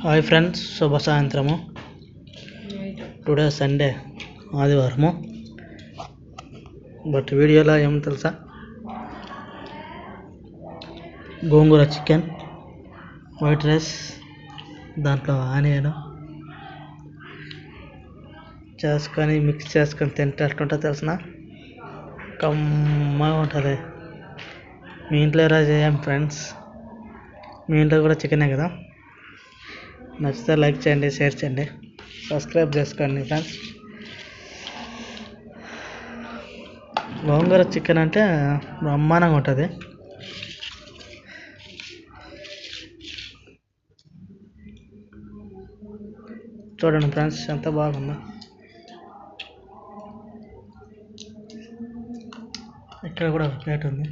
Hi friends, శుభ సాయంత్రము. Today Sunday, ఆదివారము. బట్ వీడియోలో ఏమో తెలుసా, గోంగూర చికెన్, వైట్ రైస్, దాంట్లో ఆనియన్ చేసుకొని మిక్స్ చేసుకొని తింటే ఎట్లుంటుందో తెలిసిన కమ్మగా ఉంటుంది. మీ ఇంట్లో ఎలా చేయం ఫ్రెండ్స్? మీ ఇంట్లో కూడా చికెనే కదా? నచ్చితే లైక్ చేయండి, షేర్ చేయండి, సబ్స్క్రైబ్ చేసుకోండి ఫ్రెండ్స్. గోంగూర చికెన్ అంటే బ్రహ్మాండంగా ఉంటుంది. చూడండి ఫ్రెండ్స్, ఎంత బాగుందో. ఇక్కడ కూడా ఒక ప్లేట్ ఉంది.